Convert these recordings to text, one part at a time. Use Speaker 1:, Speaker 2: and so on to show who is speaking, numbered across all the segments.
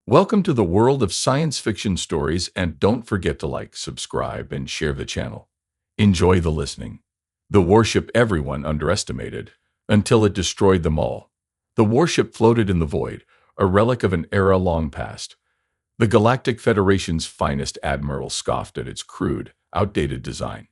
Speaker 1: Welcome to the world of science fiction stories, and don't forget to like, subscribe, and share the channel. Enjoy the listening. The warship everyone underestimated, until it destroyed them all. The warship floated in the void, a relic of an era long past. The Galactic Federation's finest admiral scoffed at its crude, outdated design.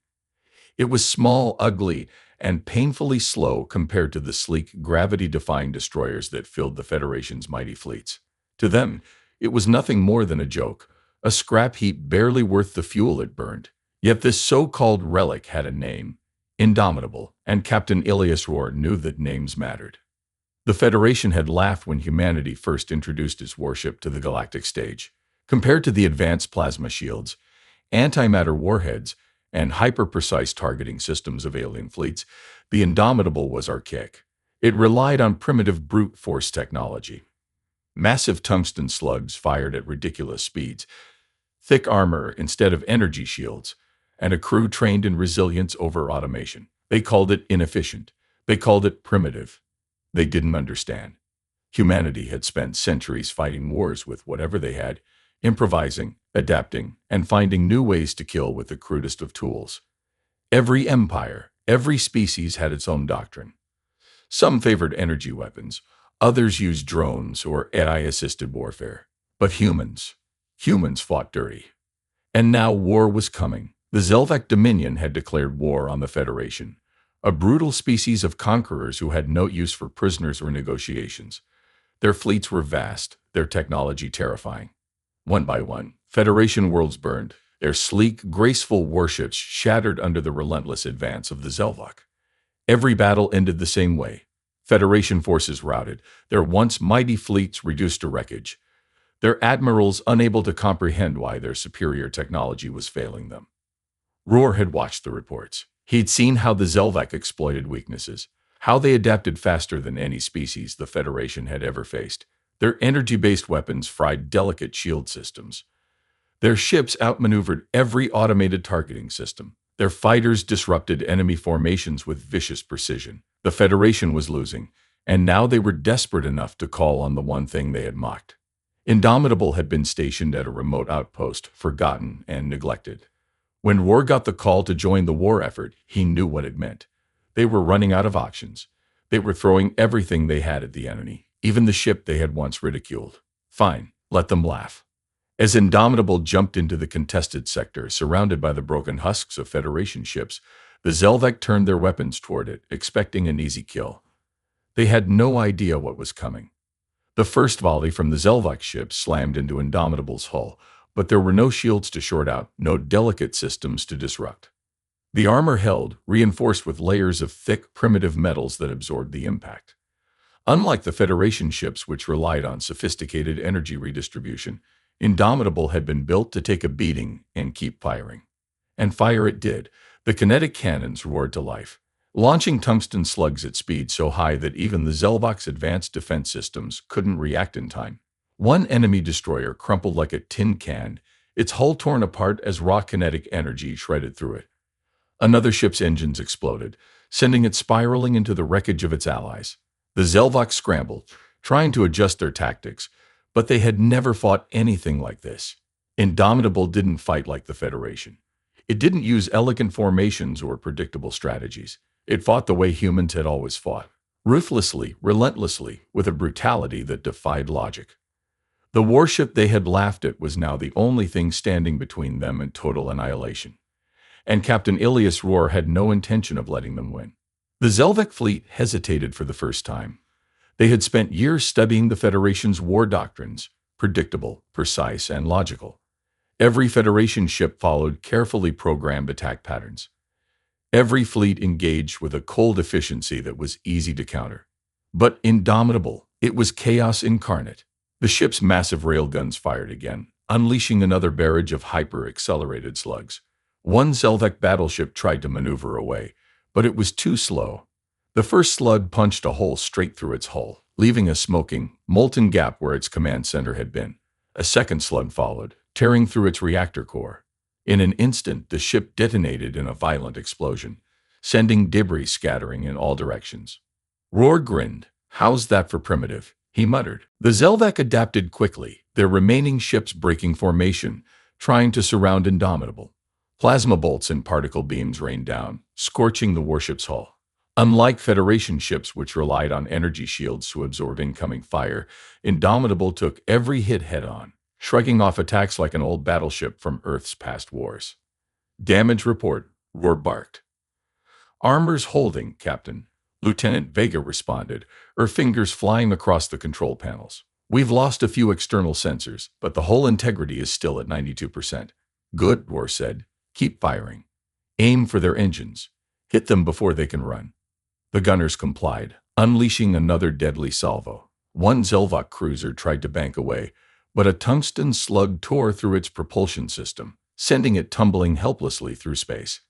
Speaker 1: It was small, ugly, and painfully slow compared to the sleek, gravity-defying destroyers that filled the Federation's mighty fleets. To them, it was nothing more than a joke, a scrap heap barely worth the fuel it burned. Yet this so-called relic had a name, Indomitable, and Captain Ilias Rohr knew that names mattered. The Federation had laughed when humanity first introduced its warship to the galactic stage. Compared to the advanced plasma shields, antimatter warheads, and hyper-precise targeting systems of alien fleets, the Indomitable was archaic. It relied on primitive brute force technology. Massive tungsten slugs fired at ridiculous speeds, thick armor instead of energy shields, and a crew trained in resilience over automation. They called it inefficient. They called it primitive. They didn't understand. Humanity had spent centuries fighting wars with whatever they had, improvising, adapting, and finding new ways to kill with the crudest of tools. Every empire, every species had its own doctrine. Some favored energy weapons, others used drones or AI-assisted warfare. But humans fought dirty. And now war was coming. The Zelvak Dominion had declared war on the Federation, a brutal species of conquerors who had no use for prisoners or negotiations. Their fleets were vast, their technology terrifying. One by one, Federation worlds burned, their sleek, graceful warships shattered under the relentless advance of the Zelvak. Every battle ended the same way. Federation forces routed, their once mighty fleets reduced to wreckage, their admirals unable to comprehend why their superior technology was failing them. Rohr had watched the reports. He'd seen how the Zelvak exploited weaknesses, how they adapted faster than any species the Federation had ever faced. Their energy-based weapons fried delicate shield systems. Their ships outmaneuvered every automated targeting system. Their fighters disrupted enemy formations with vicious precision. The Federation was losing, and now they were desperate enough to call on the one thing they had mocked. Indomitable had been stationed at a remote outpost, forgotten and neglected. When Rohr got the call to join the war effort, he knew what it meant. They were running out of options. They were throwing everything they had at the enemy, even the ship they had once ridiculed. Fine, let them laugh. As Indomitable jumped into the contested sector, surrounded by the broken husks of Federation ships, the Zelvak turned their weapons toward it, expecting an easy kill. They had no idea what was coming. The first volley from the Zelvak ship slammed into Indomitable's hull, but there were no shields to short out, no delicate systems to disrupt. The armor held, reinforced with layers of thick, primitive metals that absorbed the impact. Unlike the Federation ships, which relied on sophisticated energy redistribution, Indomitable had been built to take a beating and keep firing. And fire it did. The kinetic cannons roared to life, launching tungsten slugs at speed so high that even the Zelvak's advanced defense systems couldn't react in time. One enemy destroyer crumpled like a tin can, its hull torn apart as raw kinetic energy shredded through it. Another ship's engines exploded, sending it spiraling into the wreckage of its allies. The Zelvak scrambled, trying to adjust their tactics, but they had never fought anything like this. Indomitable didn't fight like the Federation. It didn't use elegant formations or predictable strategies. It fought the way humans had always fought, ruthlessly, relentlessly, with a brutality that defied logic. The warship they had laughed at was now the only thing standing between them and total annihilation. And Captain Ilias Rohr had no intention of letting them win. The Zelvak fleet hesitated for the first time. They had spent years studying the Federation's war doctrines, predictable, precise, and logical. Every Federation ship followed carefully programmed attack patterns. Every fleet engaged with a cold efficiency that was easy to counter. But Indomitable, it was chaos incarnate. The ship's massive railguns fired again, unleashing another barrage of hyper-accelerated slugs. One Zelvak battleship tried to maneuver away, but it was too slow. The first slug punched a hole straight through its hull, leaving a smoking, molten gap where its command center had been. A second slug followed, tearing through its reactor core. In an instant, the ship detonated in a violent explosion, sending debris scattering in all directions. Rohr grinned. "How's that for primitive?" he muttered. The Zelvak adapted quickly. their remaining ships breaking formation, trying to surround Indomitable. Plasma bolts and particle beams rained down, scorching the warship's hull. Unlike Federation ships, which relied on energy shields to absorb incoming fire, Indomitable took every hit head-on, shrugging off attacks like an old battleship from Earth's past wars. "Damage report," Roar barked. "Armor's holding, Captain," Lieutenant Vega responded, her fingers flying across the control panels. "We've lost a few external sensors, but the hull integrity is still at 92%. "Good," Roar said. "Keep firing. Aim for their engines. Hit them before they can run." The gunners complied, unleashing another deadly salvo. One Zelvok cruiser tried to bank away, but a tungsten slug tore through its propulsion system, sending it tumbling helplessly through space.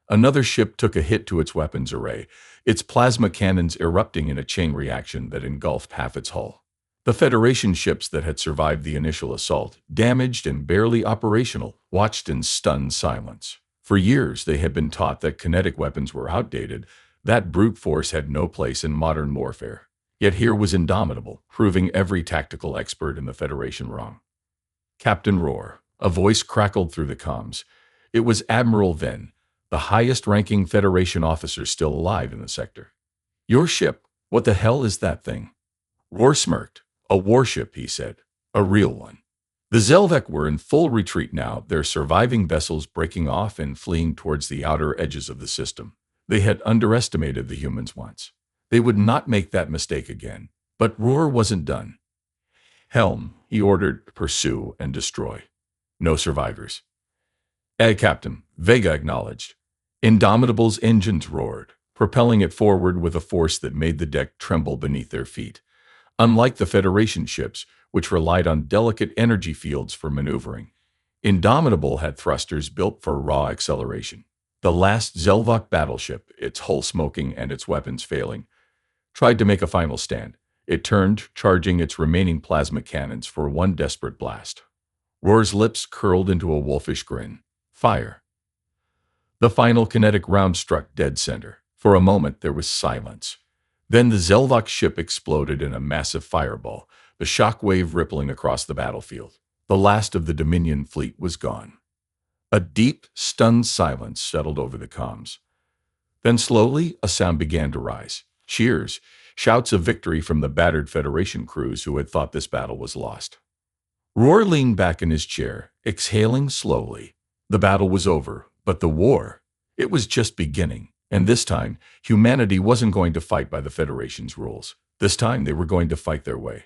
Speaker 1: Another ship took a hit to its weapons array, its plasma cannons erupting in a chain reaction that engulfed half its hull. The Federation ships that had survived the initial assault, damaged and barely operational, watched in stunned silence. For years, they had been taught that kinetic weapons were outdated, that brute force had no place in modern warfare. Yet here was Indomitable, proving every tactical expert in the Federation wrong. "Captain Roar," a voice crackled through the comms. It was Admiral Venn, the highest-ranking Federation officer still alive in the sector. "Your ship, what the hell is that thing?" Roar smirked. "A warship," he said. "A real one." The Zelvek were in full retreat now, their surviving vessels breaking off and fleeing towards the outer edges of the system. They had underestimated the humans once. They would not make that mistake again. But Roar wasn't done. "Helm," he ordered, "pursue and destroy. No survivors." Captain," Vega acknowledged. Indomitable's engines roared, propelling it forward with a force that made the deck tremble beneath their feet. Unlike the Federation ships, which relied on delicate energy fields for maneuvering, Indomitable had thrusters built for raw acceleration. The last Zelvok battleship, its hull smoking and its weapons failing, tried to make a final stand. It turned, charging its remaining plasma cannons for one desperate blast. Roar's lips curled into a wolfish grin. "Fire." The final kinetic round struck dead center. For a moment, there was silence. Then the Zelvok ship exploded in a massive fireball, the shock wave rippling across the battlefield. The last of the Dominion fleet was gone. A deep, stunned silence settled over the comms. Then slowly, a sound began to rise. Cheers, shouts of victory from the battered Federation crews who had thought this battle was lost. Roar leaned back in his chair, exhaling slowly. The battle was over, but the war, it was just beginning. And this time, humanity wasn't going to fight by the Federation's rules. This time, they were going to fight their way.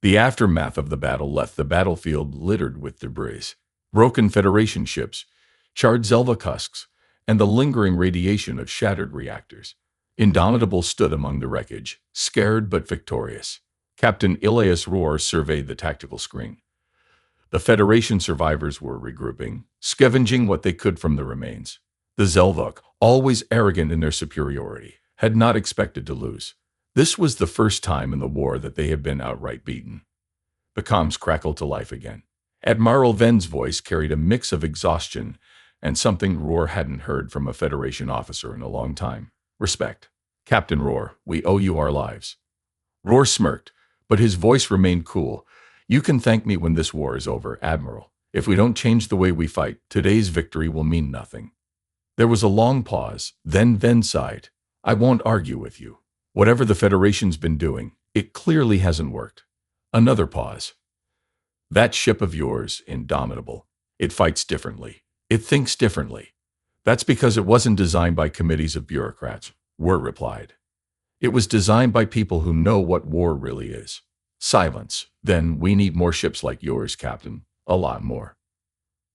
Speaker 1: The aftermath of the battle left the battlefield littered with debris. Broken Federation ships, charred Zelvok husks, and the lingering radiation of shattered reactors. Indomitable stood among the wreckage, scared but victorious. Captain Elias Roar surveyed the tactical screen. The Federation survivors were regrouping, scavenging what they could from the remains. The Zelvok, always arrogant in their superiority, had not expected to lose. This was the first time in the war that they had been outright beaten. The comms crackled to life again. Admiral Venn's voice carried a mix of exhaustion and something Roar hadn't heard from a Federation officer in a long time. "Respect. Captain Roar, we owe you our lives." Roar smirked, but his voice remained cool. "You can thank me when this war is over, Admiral. If we don't change the way we fight, today's victory will mean nothing." There was a long pause, then Venn sighed. "I won't argue with you. Whatever the Federation's been doing, it clearly hasn't worked." Another pause. "That ship of yours, Indomitable, it fights differently. It thinks differently. That's because it wasn't designed by committees of bureaucrats," Roar replied. "It was designed by people who know what war really is." Silence. "Then we need more ships like yours, Captain. A lot more."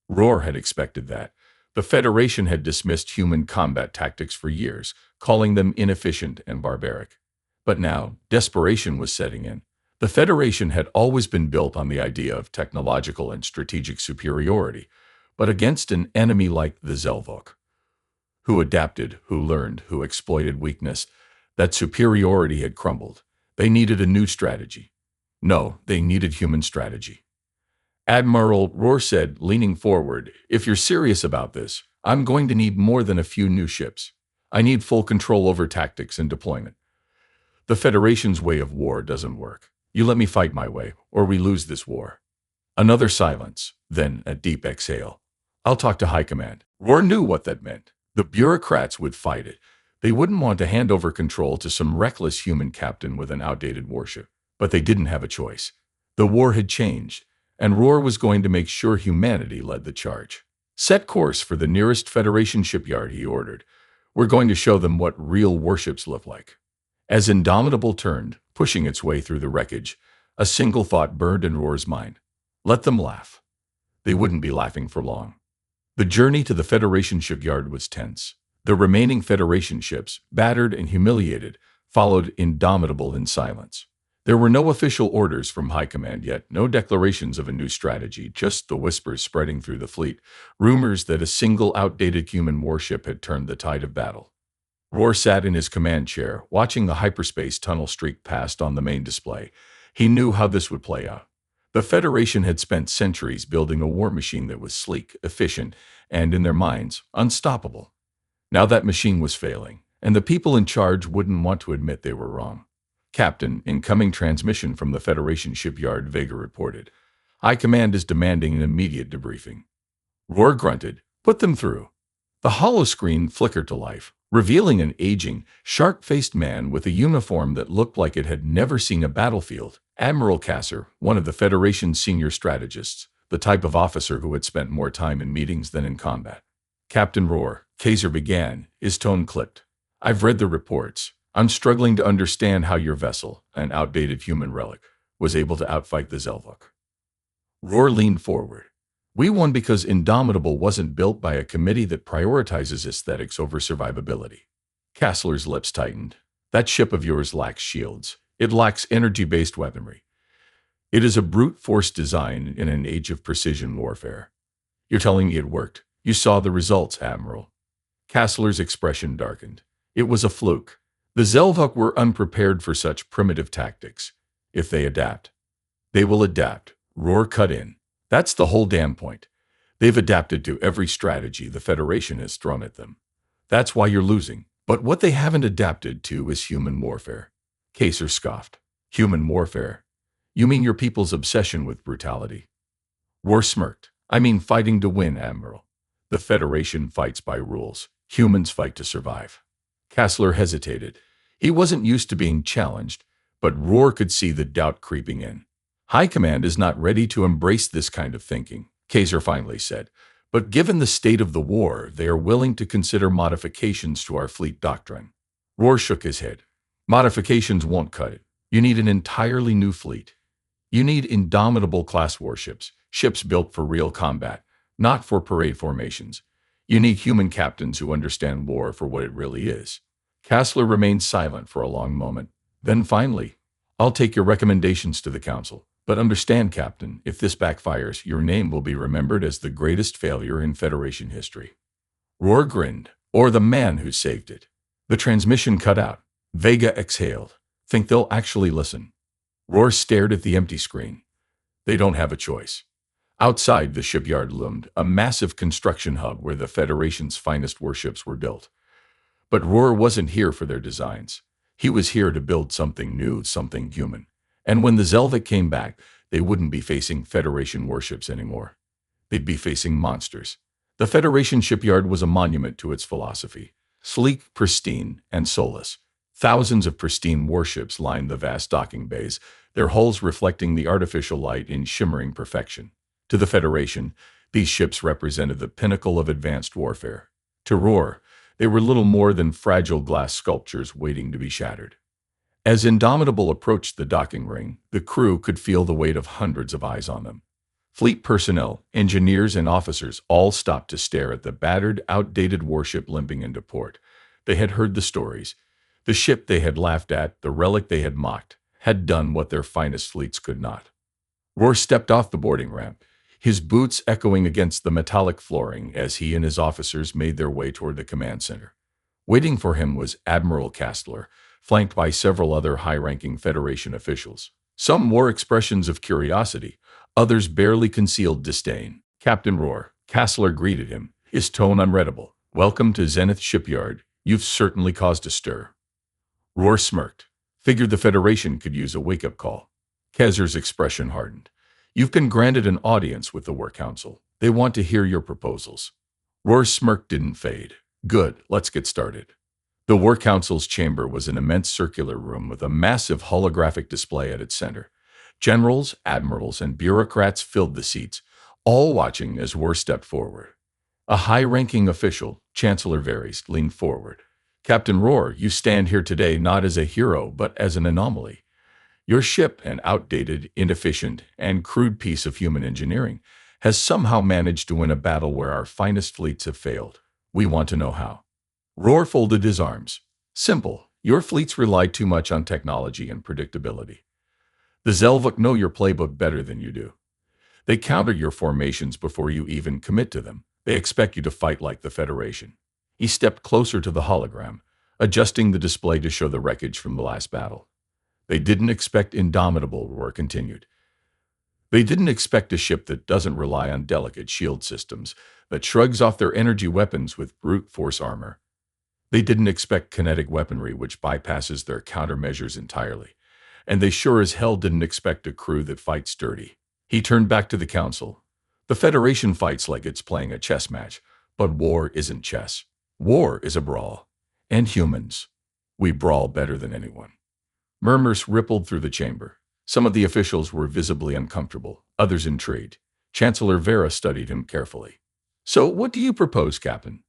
Speaker 1: Roar had expected that. The Federation had dismissed human combat tactics for years, calling them inefficient and barbaric. But now, desperation was setting in. The Federation had always been built on the idea of technological and strategic superiority, but against an enemy like the Zelvok, who adapted, who learned, who exploited weakness, that superiority had crumbled. They needed a new strategy. No, they needed human strategy. Admiral Roar said, leaning forward, "If you're serious about this, I'm going to need more than a few new ships. I need full control over tactics and deployment. The Federation's way of war doesn't work. You let me fight my way, or we lose this war." Another silence, then a deep exhale. I'll talk to High Command. Roar knew what that meant. The bureaucrats would fight it. They wouldn't want to hand over control to some reckless human captain with an outdated warship. But they didn't have a choice. The war had changed, and Roar was going to make sure humanity led the charge. Set course for the nearest Federation shipyard, he ordered. We're going to show them what real warships look like. As Indomitable turned, pushing its way through the wreckage, a single thought burned in Roar's mind. Let them laugh. They wouldn't be laughing for long. The journey to the Federation shipyard was tense. The remaining Federation ships, battered and humiliated, followed Indomitable in silence. There were no official orders from High Command yet, no declarations of a new strategy, just the whispers spreading through the fleet, rumors that a single outdated human warship had turned the tide of battle. Roar sat in his command chair, watching the hyperspace tunnel streak past on the main display. He knew how this would play out. The Federation had spent centuries building a war machine that was sleek, efficient, and, in their minds, unstoppable. Now that machine was failing, and the people in charge wouldn't want to admit they were wrong. Captain, incoming transmission from the Federation shipyard, Vega reported. High Command is demanding an immediate debriefing. Roar grunted. Put them through. The holoscreen flickered to life, revealing an aging, shark-faced man with a uniform that looked like it had never seen a battlefield. Admiral Kasser, one of the Federation's senior strategists, the type of officer who had spent more time in meetings than in combat. Captain Roar, Kaiser began, his tone clipped. I've read the reports. I'm struggling to understand how your vessel, an outdated human relic, was able to outfight the Zelvok. Roar leaned forward. We won because Indomitable wasn't built by a committee that prioritizes aesthetics over survivability. Kassler's lips tightened. That ship of yours lacks shields. It lacks energy-based weaponry. It is a brute force design in an age of precision warfare. You're telling me it worked. You saw the results, Admiral. Kassler's expression darkened. It was a fluke. The Zelvok were unprepared for such primitive tactics. If they adapt, they will adapt. Roar cut in. That's the whole damn point. They've adapted to every strategy the Federation has thrown at them. That's why you're losing. But what they haven't adapted to is human warfare. Kaiser scoffed. Human warfare? You mean your people's obsession with brutality? Roar smirked. I mean fighting to win, Admiral. The Federation fights by rules. Humans fight to survive. Kassler hesitated. He wasn't used to being challenged, but Roar could see the doubt creeping in. High Command is not ready to embrace this kind of thinking, Kaiser finally said. But given the state of the war, they are willing to consider modifications to our fleet doctrine. Roar shook his head. Modifications won't cut it. You need an entirely new fleet. You need Indomitable class warships, ships built for real combat, not for parade formations. You need human captains who understand war for what it really is. Kassler remained silent for a long moment. Then finally, I'll take your recommendations to the Council. But understand, Captain, if this backfires, your name will be remembered as the greatest failure in Federation history. Roar grinned. Or the man who saved it. The transmission cut out. Vega exhaled. Think they'll actually listen? Roar stared at the empty screen. They don't have a choice. Outside the shipyard loomed a massive construction hub where the Federation's finest warships were built. But Roar wasn't here for their designs. He was here to build something new, something human. And when the Zelvok came back, they wouldn't be facing Federation warships anymore. They'd be facing monsters. The Federation shipyard was a monument to its philosophy. Sleek, pristine, and soulless. Thousands of pristine warships lined the vast docking bays, their hulls reflecting the artificial light in shimmering perfection. To the Federation, these ships represented the pinnacle of advanced warfare. To Roar, they were little more than fragile glass sculptures waiting to be shattered. As Indomitable approached the docking ring, the crew could feel the weight of hundreds of eyes on them. Fleet personnel, engineers, and officers all stopped to stare at the battered, outdated warship limping into port. They had heard the stories. The ship they had laughed at, the relic they had mocked, had done what their finest fleets could not. Roar stepped off the boarding ramp, his boots echoing against the metallic flooring as he and his officers made their way toward the command center. Waiting for him was Admiral Kassler, flanked by several other high-ranking Federation officials. Some wore expressions of curiosity, others barely concealed disdain. Captain Roar, Kassler greeted him, his tone unreadable. Welcome to Zenith Shipyard. You've certainly caused a stir. Roar smirked. Figured the Federation could use a wake-up call. Kassler's expression hardened. You've been granted an audience with the War Council. They want to hear your proposals. Roar's smirk didn't fade. Good, let's get started. The War Council's chamber was an immense circular room with a massive holographic display at its center. Generals, admirals, and bureaucrats filled the seats, all watching as Roar stepped forward. A high-ranking official, Chancellor Varys, leaned forward. Captain Roar, you stand here today not as a hero, but as an anomaly. Your ship, an outdated, inefficient, and crude piece of human engineering, has somehow managed to win a battle where our finest fleets have failed. We want to know how. Roar folded his arms. Simple. Your fleets rely too much on technology and predictability. The Zelvuk know your playbook better than you do. They counter your formations before you even commit to them. They expect you to fight like the Federation. He stepped closer to the hologram, adjusting the display to show the wreckage from the last battle. They didn't expect indomitable, Roar continued. They didn't expect a ship that doesn't rely on delicate shield systems, that shrugs off their energy weapons with brute force armor. They didn't expect kinetic weaponry which bypasses their countermeasures entirely. And they sure as hell didn't expect a crew that fights dirty. He turned back to the council. The Federation fights like it's playing a chess match, but war isn't chess. War is a brawl. And humans. We brawl better than anyone. Murmurs rippled through the chamber. Some of the officials were visibly uncomfortable, others intrigued. Chancellor Vera studied him carefully. So what do you propose, Captain?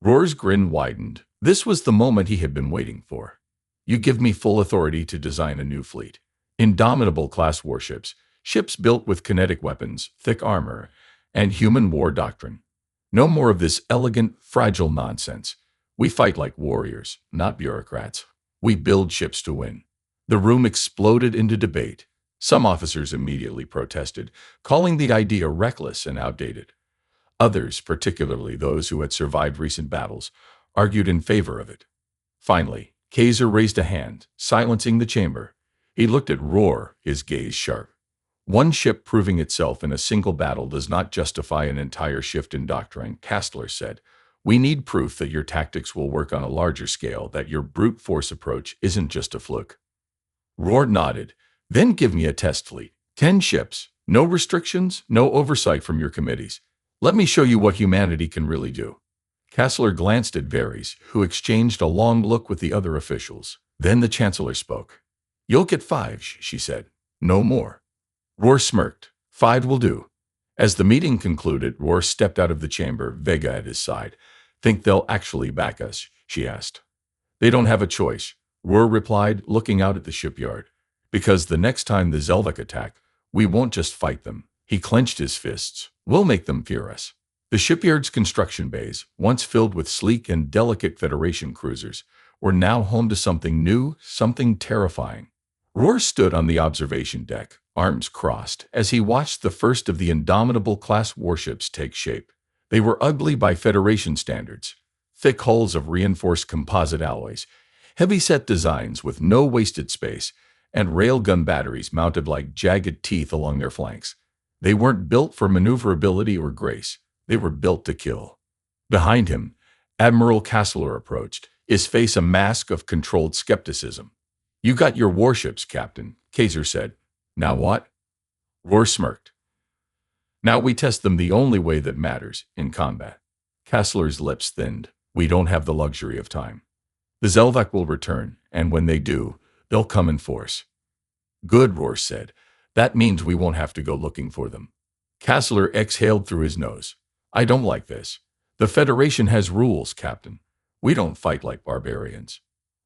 Speaker 1: Roar's grin widened. This was the moment he had been waiting for. You give me full authority to design a new fleet. Indomitable-class warships, ships built with kinetic weapons, thick armor, and human war doctrine. No more of this elegant, fragile nonsense. We fight like warriors, not bureaucrats. We build ships to win. The room exploded into debate. Some officers immediately protested, calling the idea reckless and outdated. Others, particularly those who had survived recent battles, argued in favor of it. Finally, Kaiser raised a hand, silencing the chamber. He looked at Roar, his gaze sharp. One ship proving itself in a single battle does not justify an entire shift in doctrine, Kastler said. We need proof that your tactics will work on a larger scale, that your brute force approach isn't just a fluke. Roar nodded. Then give me a test fleet. 10 ships. No restrictions, no oversight from your committees. Let me show you what humanity can really do. Kastler glanced at Varys, who exchanged a long look with the other officials. Then the Chancellor spoke. You'll get 5, she said. No more. Roar smirked. 5 will do. As the meeting concluded, Roar stepped out of the chamber, Vega at his side. Think they'll actually back us? She asked. They don't have a choice, Roar replied, looking out at the shipyard. Because the next time the Zelvuk attack, we won't just fight them. He clenched his fists. We'll make them fear us. The shipyard's construction bays, once filled with sleek and delicate Federation cruisers, were now home to something new, something terrifying. Roar stood on the observation deck, arms crossed, as he watched the first of the Indomitable-class warships take shape. They were ugly by Federation standards. Thick hulls of reinforced composite alloys, heavy-set designs with no wasted space, and railgun batteries mounted like jagged teeth along their flanks. They weren't built for maneuverability or grace. They were built to kill. Behind him, Admiral Kastler approached, his face a mask of controlled skepticism. You got your warships, Captain, Kaiser said. Now what? Roar smirked. Now we test them the only way that matters, in combat. Kastler's lips thinned. We don't have the luxury of time. The Zelvuk will return, and when they do, they'll come in force. Good, Roar said. That means we won't have to go looking for them. Kastler exhaled through his nose. I don't like this. The Federation has rules, Captain. We don't fight like barbarians.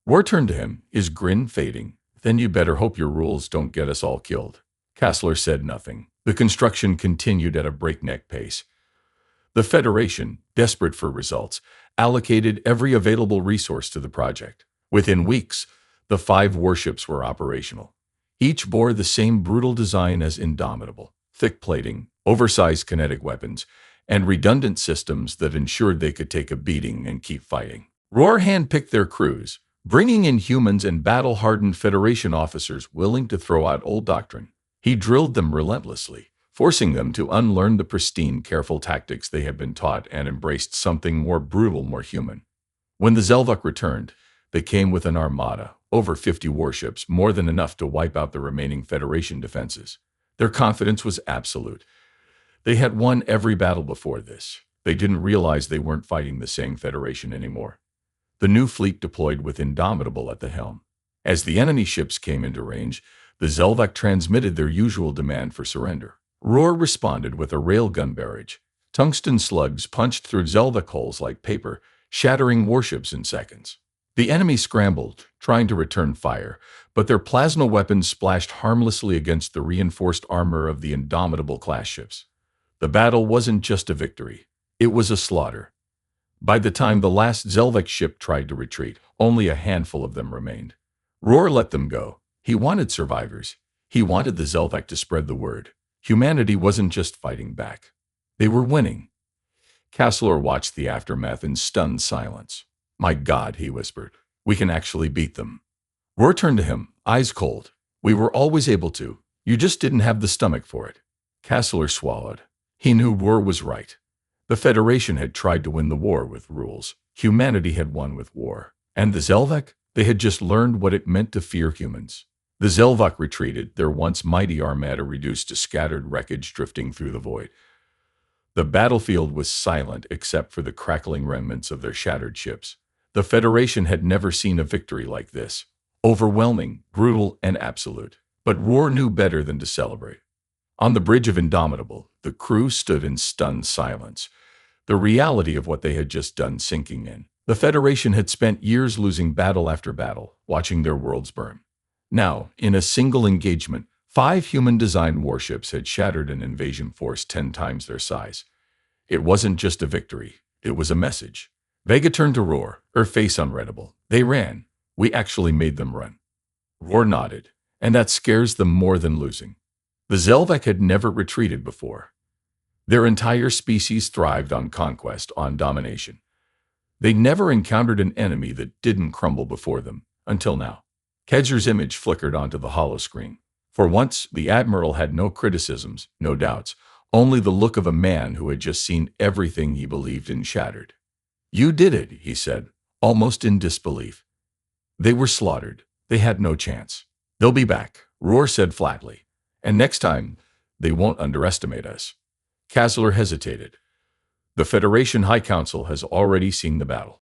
Speaker 1: Roar turned to him, his grin fading. Then you better hope your rules don't get us all killed. Kastler said nothing. The construction continued at a breakneck pace. The Federation, desperate for results, allocated every available resource to the project. Within weeks, the 5 warships were operational. Each bore the same brutal design as Indomitable, thick plating, oversized kinetic weapons, and redundant systems that ensured they could take a beating and keep fighting. Roar handpicked their crews, bringing in humans and battle-hardened Federation officers willing to throw out old doctrine. He drilled them relentlessly, forcing them to unlearn the pristine, careful tactics they had been taught and embraced something more brutal, more human. When the Zelvuk returned, they came with an armada, over 50 warships, more than enough to wipe out the remaining Federation defenses. Their confidence was absolute. They had won every battle before this. They didn't realize they weren't fighting the same Federation anymore. The new fleet deployed with Indomitable at the helm. As the enemy ships came into range, the Zelvak transmitted their usual demand for surrender. Roar responded with a railgun barrage. Tungsten slugs punched through Zelvak hulls like paper, shattering warships in seconds. The enemy scrambled, trying to return fire, but their plasma weapons splashed harmlessly against the reinforced armor of the Indomitable-class ships. The battle wasn't just a victory. It was a slaughter. By the time the last Zelvak ship tried to retreat, only a handful of them remained. Roar let them go. He wanted survivors. He wanted the Zelvak to spread the word. Humanity wasn't just fighting back. They were winning. Castler watched the aftermath in stunned silence. "My God," he whispered. "We can actually beat them." Roar turned to him, eyes cold. "We were always able to. You just didn't have the stomach for it." Castler swallowed. He knew Roar was right. The Federation had tried to win the war with rules. Humanity had won with war. And the Zelvak? They had just learned what it meant to fear humans. The Zelvak retreated, their once mighty armada reduced to scattered wreckage drifting through the void. The battlefield was silent except for the crackling remnants of their shattered ships. The Federation had never seen a victory like this. Overwhelming, brutal, and absolute. But Roar knew better than to celebrate. On the bridge of Indomitable, the crew stood in stunned silence, the reality of what they had just done sinking in. The Federation had spent years losing battle after battle, watching their worlds burn. Now, in a single engagement, 5 human-designed warships had shattered an invasion force 10 times their size. It wasn't just a victory, it was a message. Vega turned to Roar, her face unreadable. "They ran. We actually made them run." Roar nodded, "And that scares them more than losing." The Zelvak had never retreated before. Their entire species thrived on conquest, on domination. They never encountered an enemy that didn't crumble before them, until now. Kedger's image flickered onto the holoscreen. For once, the Admiral had no criticisms, no doubts, only the look of a man who had just seen everything he believed in shattered. "You did it," he said, almost in disbelief. "They were slaughtered. They had no chance. They'll be back," Roar said flatly. "And next time, they won't underestimate us." Castler hesitated. "The Federation High Council has already seen the battle.